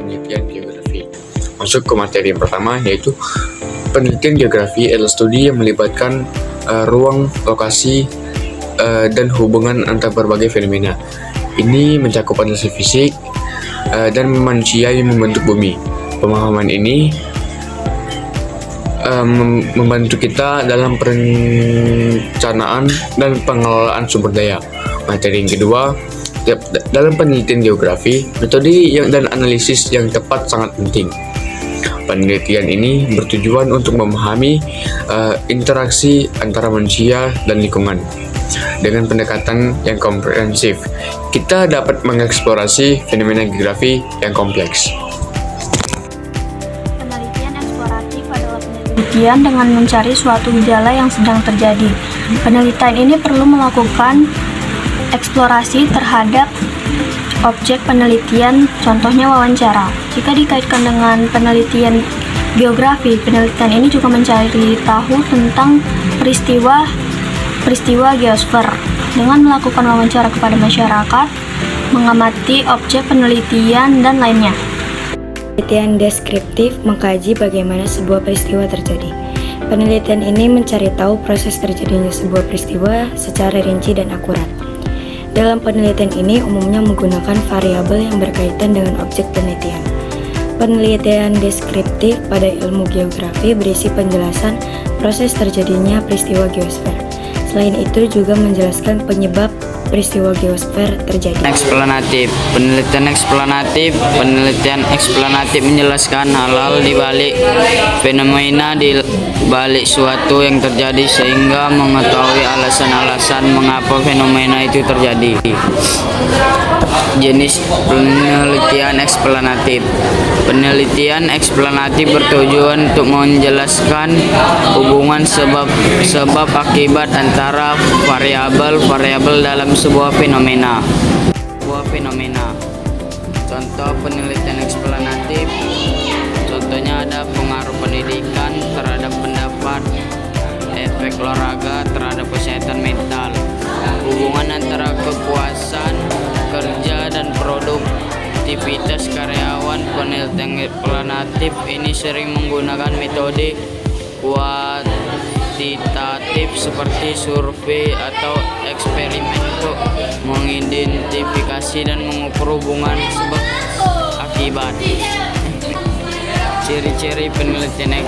penelitian geografi. Masuk ke materi yang pertama, yaitu penelitian geografi adalah studi yang melibatkan ruang, lokasi, dan hubungan antar berbagai fenomena. Ini mencakup analisis fisik dan manusia yang membentuk bumi. Pemahaman ini membantu kita dalam perencanaan dan pengelolaan sumber daya. Materi yang kedua, dalam penelitian geografi, metode dan analisis yang tepat sangat penting. Penelitian ini bertujuan untuk memahami interaksi antara manusia dan lingkungan. Dengan pendekatan yang komprehensif, kita dapat mengeksplorasi fenomena geografi yang kompleks. Penelitian dengan mencari suatu gejala yang sedang terjadi. Penelitian ini perlu melakukan eksplorasi terhadap objek penelitian, contohnya wawancara. Jika dikaitkan dengan penelitian geografi, penelitian ini juga mencari tahu tentang peristiwa geosfer dengan melakukan wawancara kepada masyarakat, mengamati objek penelitian, dan lainnya. Penelitian deskriptif mengkaji bagaimana sebuah peristiwa terjadi. Penelitian ini mencari tahu proses terjadinya sebuah peristiwa secara rinci dan akurat. Dalam penelitian ini umumnya menggunakan variabel yang berkaitan dengan objek penelitian. Penelitian deskriptif pada ilmu geografi berisi penjelasan proses terjadinya peristiwa geosfer. Selain itu juga menjelaskan penyebab peristiwa geosfer terjadi. Penelitian eksplanatif menjelaskan hal-hal di balik fenomena, di balik suatu yang terjadi, sehingga mengetahui alasan-alasan mengapa fenomena itu terjadi. Jenis penelitian eksplanatif. Penelitian eksplanatif bertujuan untuk menjelaskan hubungan sebab akibat antara variabel dalam sebuah fenomena. Contoh penelitian eksplanatif, contohnya ada pengaruh pendidikan terhadap pendapat, efek olahraga terhadap kesehatan mental, hubungan antara kepuasan kerja dan produktivitas karyawan. Penelitian eksplanatif ini sering menggunakan metode kuantitatif seperti survei atau eksperimen untuk mengidentifikasi dan mengukur hubungan sebab akibat. Ciri-ciri penelitian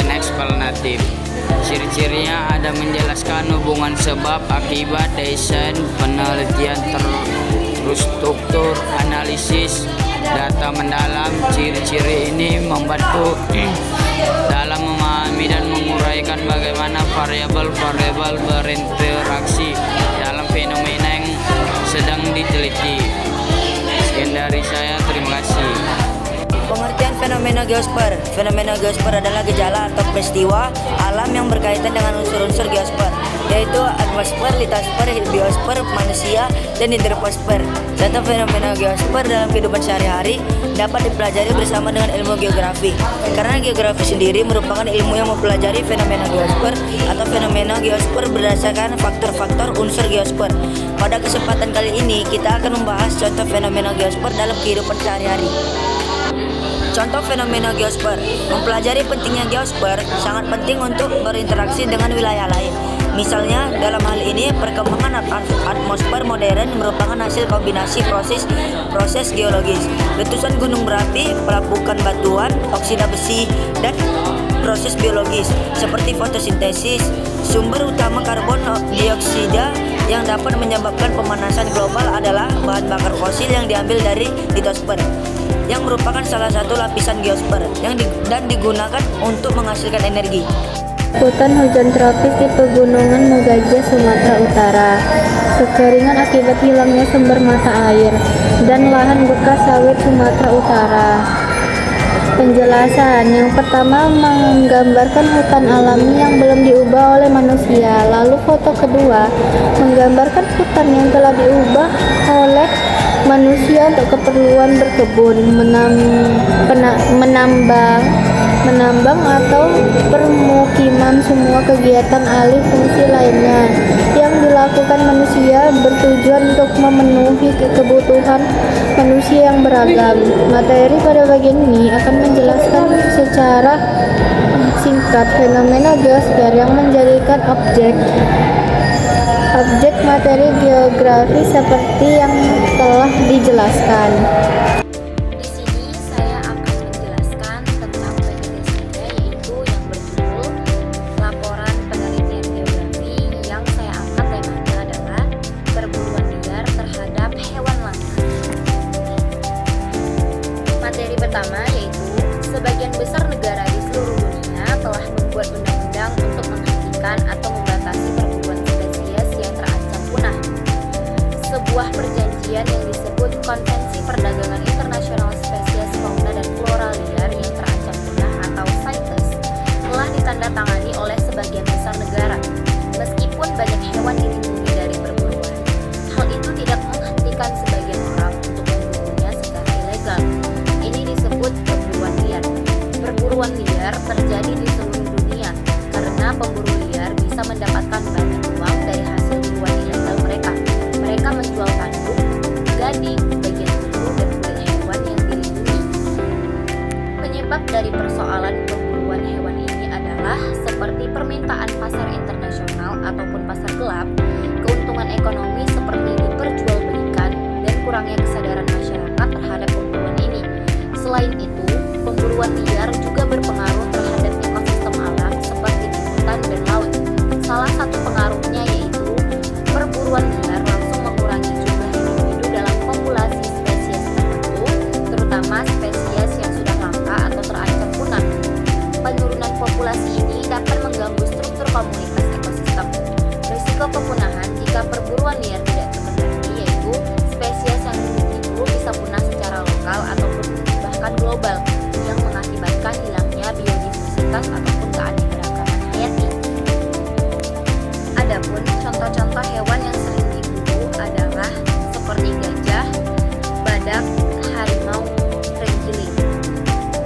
eksplanatif. Ciri-cirinya ada menjelaskan hubungan sebab akibat, desain penelitian terstruktur, analisis data mendalam. Ciri-ciri ini membantu dalam memahami dan menguraikan bagaimana variabel-variabel berinteraksi dalam fenomena yang sedang diteliti. Sekian dari saya, terima kasih. Pengertian fenomena geosfer. Fenomena geosfer adalah gejala atau peristiwa alam yang berkaitan dengan unsur-unsur geosfer, yaitu atmosfer, litosfer, biosfer, manusia, dan hidrosfer. Contoh fenomena geosfer dalam kehidupan sehari-hari dapat dipelajari bersama dengan ilmu geografi. Karena geografi sendiri merupakan ilmu yang mempelajari fenomena geosfer atau fenomena geosfer berdasarkan faktor-faktor unsur geosfer. Pada kesempatan kali ini kita akan membahas contoh fenomena geosfer dalam kehidupan sehari-hari. Contoh fenomena geosfer. Mempelajari pentingnya geosfer sangat penting untuk berinteraksi dengan wilayah lain. Misalnya, dalam hal ini perkembangan atmosfer modern merupakan hasil kombinasi proses geologis, letusan gunung berapi, pelapukan batuan, oksida besi, dan proses biologis seperti fotosintesis. Sumber utama karbon dioksida yang dapat menyebabkan pemanasan global adalah bahan bakar fosil yang diambil dari litosfer, yang merupakan salah satu lapisan geosfer dan digunakan untuk menghasilkan energi. Hutan hujan tropis di pegunungan Mugaja, Sumatera Utara. Kekeringan akibat hilangnya sumber mata air dan lahan bekas sawit Sumatera Utara. Penjelasan yang pertama menggambarkan hutan alami yang belum diubah oleh manusia. Lalu foto kedua menggambarkan hutan yang telah diubah oleh manusia untuk keperluan berkebun, menambang atau permukiman, semua kegiatan alih fungsi lainnya yang dilakukan dilakukan manusia bertujuan untuk memenuhi kebutuhan manusia yang beragam. Materi pada bagian ini akan menjelaskan secara singkat fenomena geosfer yang menjadikan objek materi geografi seperti yang telah dijelaskan. Di sini saya akan menjelaskan tentang PPT saya, yaitu yang berjudul Laporan Penelitian Geografi, yang saya angkat temanya adalah perburuan liar terhadap hewan langka. Materi pertama yaitu sebagian besar negara di seluruh dunia telah membuat undang-undang untuk menghentikan atau membatasi perburuan spesies yang terancam punah. Sebuah perjanjian yang disebut Konvensi Perdagangan Internasional Spesies Fauna dan Flora Liar yang terancam punah atau CITES telah ditandatangani oleh sebagian besar negara. Meskipun banyak hewan dilindungi dari perburuan, hal itu tidak menghentikan sebagian orang untuk memburunya secara ilegal. Ini disebut perburuan liar. Perburuan liar terjadi di seluruh dunia karena pemburu liar bisa mendapatkan banyak uang dari hasil buruan ilegal mereka. Mereka menjual tanduk, gading, bagian tubuh, dan kulit hewan yang dilindungi. Penyebab dari persoalan pemburuan hewan ini adalah seperti permintaan pasar internasional ataupun pasar gelap, keuntungan ekonomi seperti diperjualbelikan, dan kurangnya kesadaran masyarakat terhadap pemburuan ini. Selain itu, pemburuan liar juga berpengaruh terhadap ekosistem alam seperti di hutan dan laut. Salah satu pengaruhnya yaitu perburuan liar langsung mengurangi jumlah individu dalam populasi spesies tertentu, terutama spesies yang sudah langka atau terancam punah. Penurunan populasi ini dapat mengganggu struktur komunitas ekosistem. Risiko kepunahan jika perburuan liar tidak terkendali yaitu spesies yang itu bisa punah secara lokal ataupun bahkan global, yang mengakibatkan hilangnya biodiversitas ataupun keanekaragaman hayati. Adapun contoh-contoh hewan yang sering diburu adalah seperti gajah, badak, harimau, terenggiling.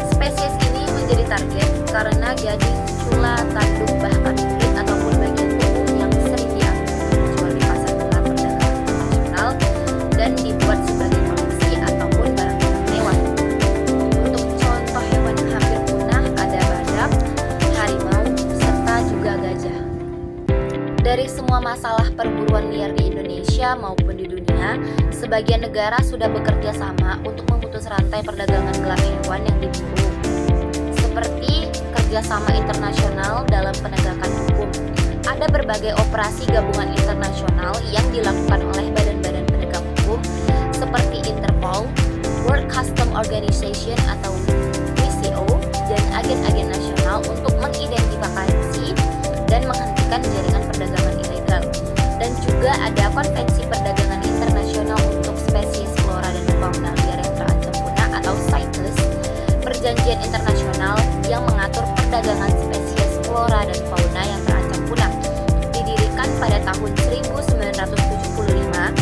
Spesies ini menjadi target karena gading, cula, tanduk, bahkan kulit ataupun bagian tubuh yang sering dijual di pasar gelap perdagangan internasional dan dibuat sebagai koleksi ataupun barang-barang mewah. Untuk contoh hewan yang hampir punah ada badak, harimau, serta juga gajah. Dari semua masalah perburuan liar di Indonesia maupun di dunia, sebagian negara sudah bekerja sama untuk memutus rantai perdagangan gelap hewan yang diburu, seperti kerjasama internasional dalam penegakan hukum. Ada berbagai operasi gabungan internasional yang dilakukan oleh badan-badan penegak hukum seperti Interpol, World Customs Organization atau WCO, dan agen-agen nasional untuk mengidentifikasi dan menghentikan jaringan perdagangan ilegal. Dan juga ada Konvensi Perdagangan Internasional untuk Spesies Flora dan Fauna Liar yang terancam punah atau CITES, perjanjian internasional yang mengatur perdagangan spesies flora dan fauna yang terancam punah. Didirikan pada tahun 1975,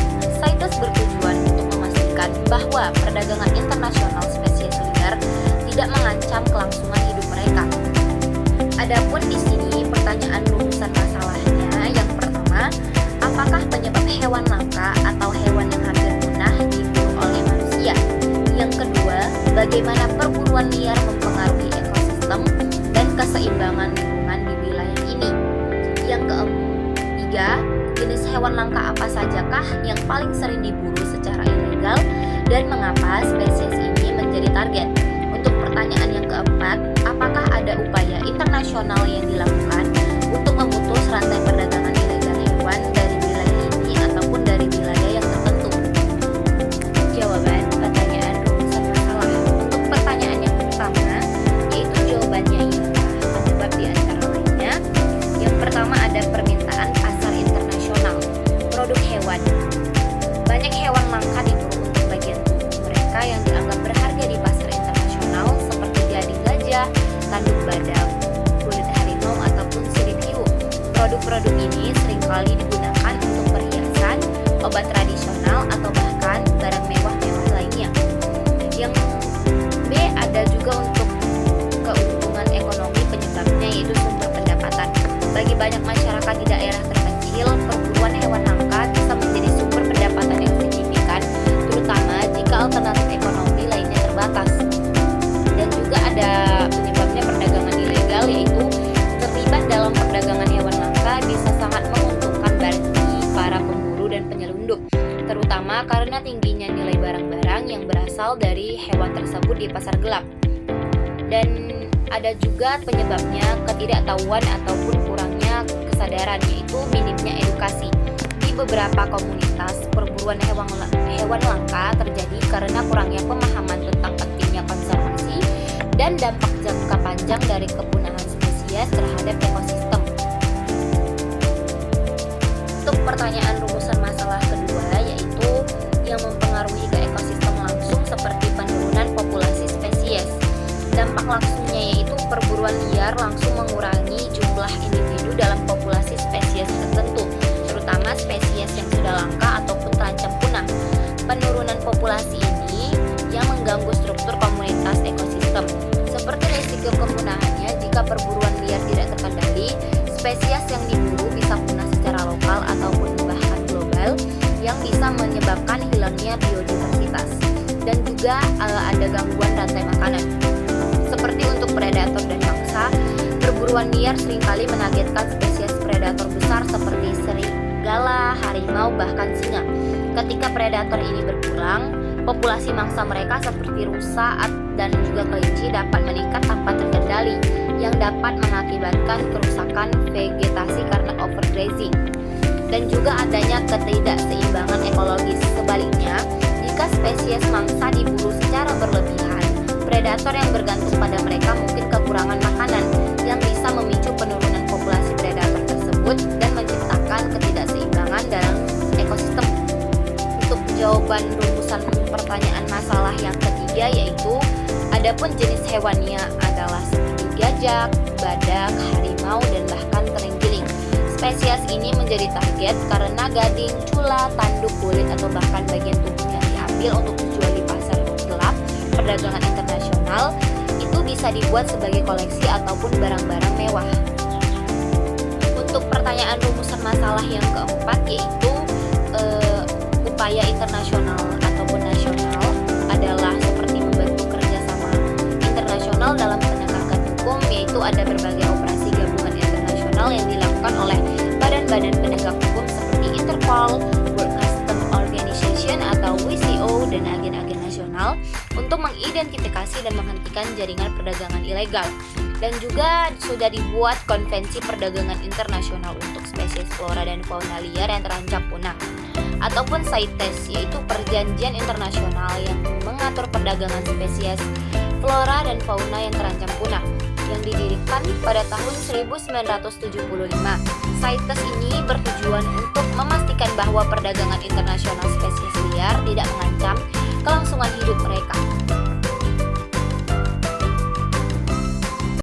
CITES bertujuan untuk memastikan bahwa perdagangan internasional spesies liar tidak mengancam kelangsungan hidup mereka. Adapun di sini pertanyaan rumusan masalahnya, yang pertama, apakah penyebab hewan langka atau hewan yang hampir punah diburu oleh manusia? Yang kedua, bagaimana perburuan liar mempengaruhi ekosistem dan keseimbangan lingkungan di wilayah ini? Yang ketiga, jenis hewan langka apa sajakah yang paling sering diburu secara ilegal dan mengapa spesies ini menjadi target? Untuk pertanyaan yang keempat, apakah ada upaya internasional yang dilakukan untuk memutus rantai perdagangan ilegal hewan dari wilayah ini ataupun dari wilayah yang tertentu? Jawaban pertanyaan rumusan masalah. Untuk pertanyaan yang pertama, yaitu jawabannya ialah penyebab di antara lainnya. Yang pertama ada permintaan pasar internasional produk hewan. Banyak hewan langka diburu untuk bagian tubuh mereka yang dianggap berharga di pasar internasional seperti gading gajah, tanduk badak, kulit harimau ataupun sirip hiu. Produk-produk ini seringkali digunakan untuk perhiasan, obat tradisional atau bahkan barang mewah-mewah lainnya. Yang B ada juga untuk keuntungan ekonomi penyebabnya, yaitu sumber pendapatan. Bagi banyak masyarakat di daerah terpencil, perburuan hewan alternatif ekonomi lainnya terbatas. Dan juga ada penyebabnya perdagangan ilegal, yaitu terlibat dalam perdagangan hewan langka bisa sangat menguntungkan bagi para pemburu dan penyelundup, terutama karena tingginya nilai barang-barang yang berasal dari hewan tersebut di pasar gelap. Dan ada juga penyebabnya ketidaktahuan ataupun kurangnya kesadaran, yaitu minimnya edukasi. Di beberapa komunitas, perburuan hewan langka terjadi karena kurangnya pemahaman tentang pentingnya konservasi dan dampak jangka panjang dari kepunahan spesies terhadap ekosistem. Untuk pertanyaan rumusan masalah kedua, yaitu yang mempengaruhi ke ekosistem langsung seperti penurunan populasi spesies. Dampak langsungnya yaitu perburuan liar langsung mengurangi jumlah individu dalam populasi spesies tertentu, terutama spesies yang sudah langka ataupun terancam punah. Penurunan populasi ini yang mengganggu struktur komunitas ekosistem, seperti risiko kepunahannya jika perburuan liar tidak terkendali. Spesies yang diburu bisa punah secara lokal ataupun bahkan global, yang bisa menyebabkan hilangnya biodiversitas. Dan juga ada gangguan rantai makanan. Seperti untuk predator dan mangsa, perburuan liar seringkali menargetkan spesies predator besar seperti serigala, harimau, bahkan singa. Ketika predator ini berkurang, populasi mangsa mereka seperti rusa dan juga kelinci dapat meningkat tanpa terkendali, yang dapat mengakibatkan kerusakan vegetasi karena overgrazing. Dan juga adanya ketidakseimbangan ekologis. Sebaliknya, jika spesies mangsa diburu secara berlebihan, predator yang bergantung pada mereka mungkin kekurangan makanan, yang bisa memicu penurunan populasi predator tersebut dan menciptakan ketidakseimbangan dalam ekosistem. Untuk jawaban rumusan pertanyaan masalah yang ketiga, yaitu adapun jenis hewannya adalah seperti gajah, badak, harimau, dan bahkan terenggiling. Spesies ini menjadi target karena gading, cula, tanduk, kulit, atau bahkan bagian tubuhnya diambil untuk dijual di pasar gelap. Perdagangan internasional itu bisa dibuat sebagai koleksi ataupun barang-barang mewah. Untuk pertanyaan rumusan masalah yang keempat, yaitu upaya internasional ataupun nasional adalah seperti membentuk kerjasama internasional dalam penegakan hukum, yaitu ada berbagai operasi gabungan internasional yang dilakukan oleh badan-badan penegak hukum seperti Interpol, World Customs Organization atau WCO, dan agen-agen nasional untuk mengidentifikasi dan menghentikan jaringan perdagangan ilegal. Dan juga sudah dibuat konvensi perdagangan internasional untuk spesies flora dan fauna liar yang terancam punah, ataupun CITES, yaitu perjanjian internasional yang mengatur perdagangan spesies flora dan fauna yang terancam punah, yang didirikan pada tahun 1975. CITES ini bertujuan untuk memastikan bahwa perdagangan internasional spesies liar tidak mengancam kelangsungan hidup mereka.